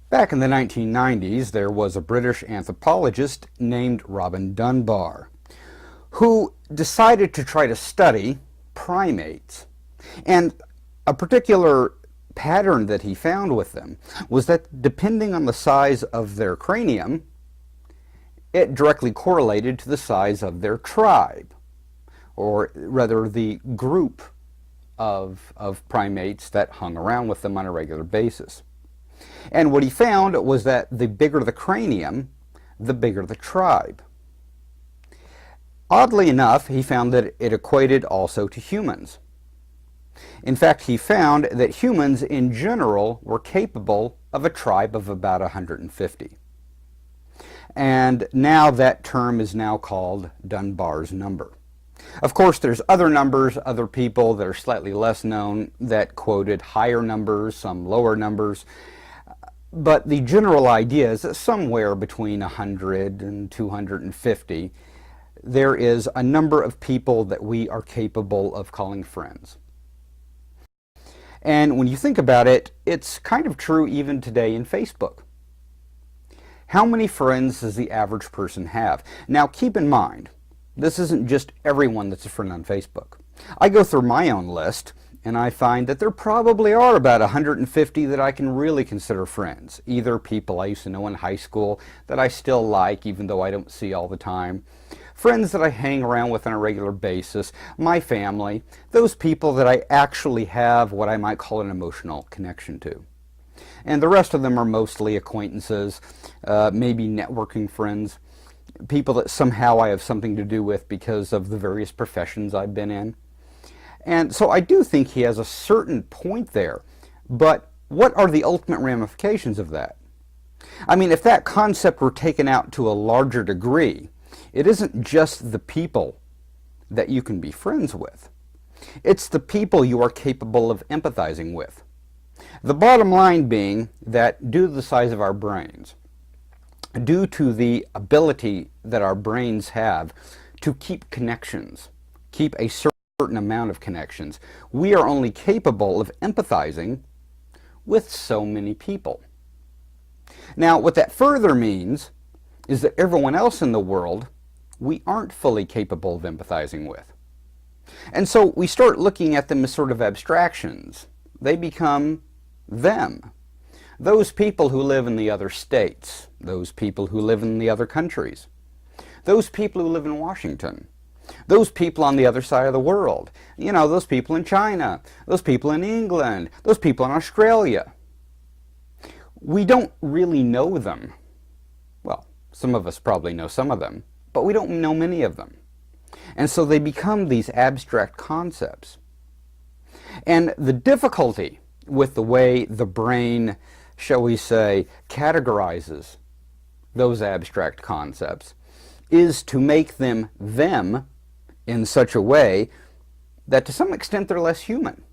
Back in the 1990s, there was a British anthropologist named Robin Dunbar who decided to try to study primates. And a particular pattern that he found with them was that depending on the size of their cranium, it directly correlated to the size of their tribe, or rather the group of primates that hung around with them on a regular basis. And what he found was that the bigger the cranium, the bigger the tribe. Oddly enough, he found that it equated also to humans. In fact, he found that humans in general were capable of a tribe of about 150. And now that term is now called Dunbar's number. Of course, there's other numbers, other people that are slightly less known that quoted higher numbers, some lower numbers. But the general idea is that somewhere between 100 and 250, there is a number of people that we are capable of calling friends. And when you think about it, it's kind of true even today in Facebook. How many friends does the average person have? Now keep in mind, this isn't just everyone that's a friend on Facebook. I go through my own list and I find that there probably are about 150 that I can really consider friends. Either people I used to know in high school that I still like even though I don't see all the time, friends that I hang around with on a regular basis, my family, those people that I actually have what I might call an emotional connection to. And the rest of them are mostly acquaintances, maybe networking friends, people that somehow I have something to do with because of the various professions I've been in. And so I do think he has a certain point there, but what are the ultimate ramifications of that? I mean, if that concept were taken out to a larger degree, it isn't just the people that you can be friends with. It's the people you are capable of empathizing with. The bottom line being that due to the size of our brains, due to the ability that our brains have to keep connections, keep a certain amount of connections, we are only capable of empathizing with so many people. Now, what that further means is that everyone else in the world we aren't fully capable of empathizing with. And so we start looking at them as sort of abstractions. They become them. Those people who live in the other states, those people who live in the other countries, those people who live in Washington, those people on the other side of the world, you know, those people in China, those people in England, those people in Australia. We don't really know them. Well, some of us probably know some of them, but we don't know many of them. And so they become these abstract concepts. And the difficulty with the way the brain, shall we say, categorizes those abstract concepts is to make them in such a way that to some extent they're less human.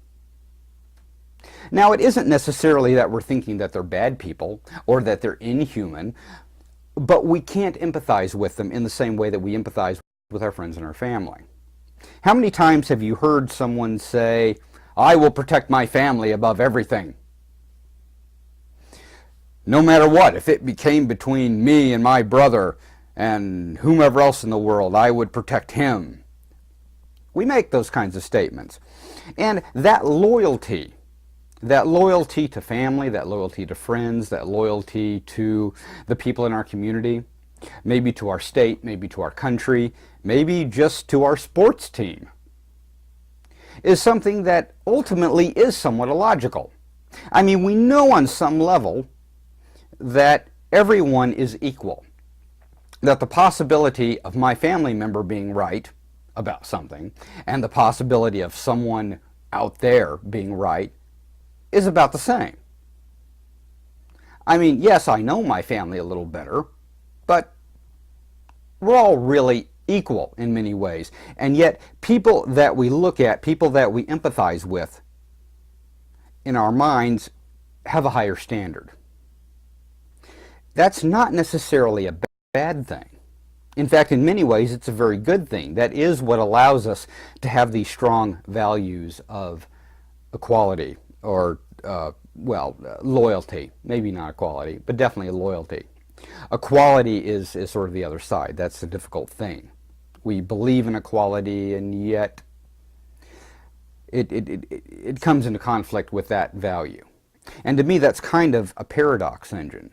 Now, it isn't necessarily that we're thinking that they're bad people or that they're inhuman, but we can't empathize with them in the same way that we empathize with our friends and our family. How many times have you heard someone say, "I will protect my family above everything"? No matter what, if it became between me and my brother and whomever else in the world, I would protect him. We make those kinds of statements. And that loyalty to family, that loyalty to friends, that loyalty to the people in our community, maybe to our state, maybe to our country, maybe just to our sports team, is something that ultimately is somewhat illogical. I mean, we know on some level that everyone is equal, that the possibility of my family member being right about something and the possibility of someone out there being right is about the same. I mean, yes, I know my family a little better, but we're all really equal in many ways. And yet, people that we look at, people that we empathize with, in our minds, have a higher standard. That's not necessarily a bad thing. In fact, in many ways, it's a very good thing. That is what allows us to have these strong values of equality or well, loyalty, maybe not equality, but definitely loyalty. Equality is sort of the other side. That's the difficult thing. We believe in equality, and yet it comes into conflict with that value. And to me, that's kind of a paradox engine.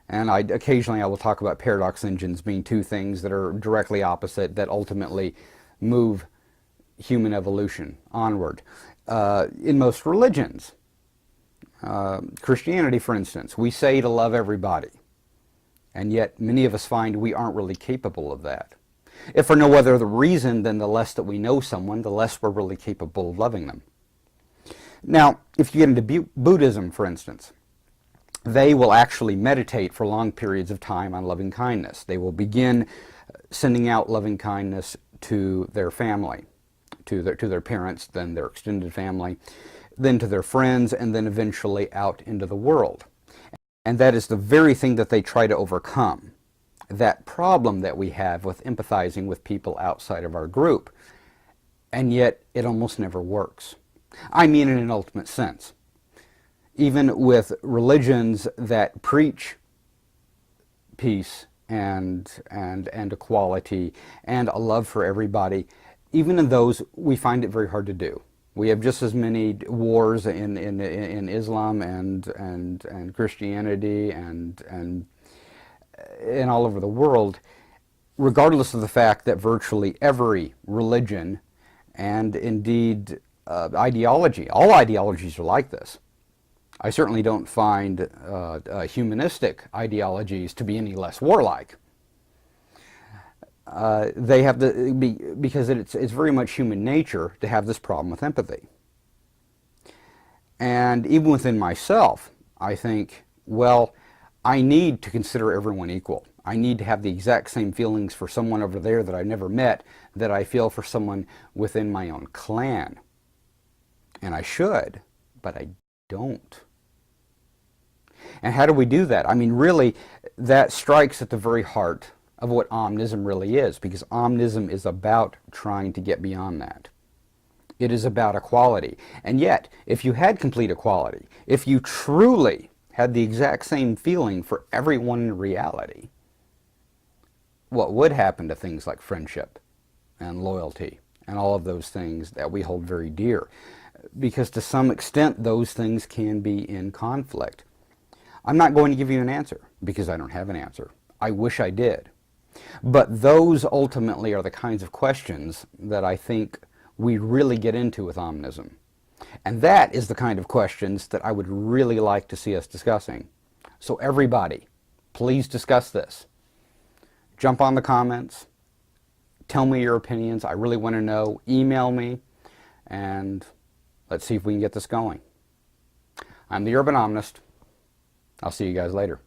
And occasionally I will talk about paradox engines being two things that are directly opposite that ultimately move human evolution onward. In most religions, Christianity, for instance, we say to love everybody. And yet many of us find we aren't really capable of that. If for no other reason than the less that we know someone, the less we're really capable of loving them. Now, if you get into Buddhism, for instance, they will actually meditate for long periods of time on loving kindness. They will begin sending out loving kindness to their family, to their parents, then their extended family, then to their friends, and then eventually out into the world. And that is the very thing that they try to overcome, that problem that we have with empathizing with people outside of our group. And yet it almost never works. I mean in an ultimate sense. Even with religions that preach peace and equality and a love for everybody, even in those we find it very hard to do. We have just as many wars in Islam and Christianity and all over the world, regardless of the fact that virtually every religion and indeed ideology, all ideologies are like this. I certainly don't find humanistic ideologies to be any less warlike. They have because it's very much human nature to have this problem with empathy. And even within myself, I think, well, I need to consider everyone equal. I need to have the exact same feelings for someone over there that I've never met that I feel for someone within my own clan. And I should, but I don't. And how do we do that? I mean, really, that strikes at the very heart of what Omnism really is, because Omnism is about trying to get beyond that. It is about equality. And yet, if you had complete equality, if you truly had the exact same feeling for everyone in reality, what would happen to things like friendship and loyalty and all of those things that we hold very dear? Because to some extent, those things can be in conflict. I'm not going to give you an answer because I don't have an answer. I wish I did. But those ultimately are the kinds of questions that I think we really get into with Omnism. And that is the kind of questions that I would really like to see us discussing. So everybody, please discuss this. Jump on the comments. Tell me your opinions. I really want to know. Email me. And let's see if we can get this going. I'm the Urban Omnist. I'll see you guys later.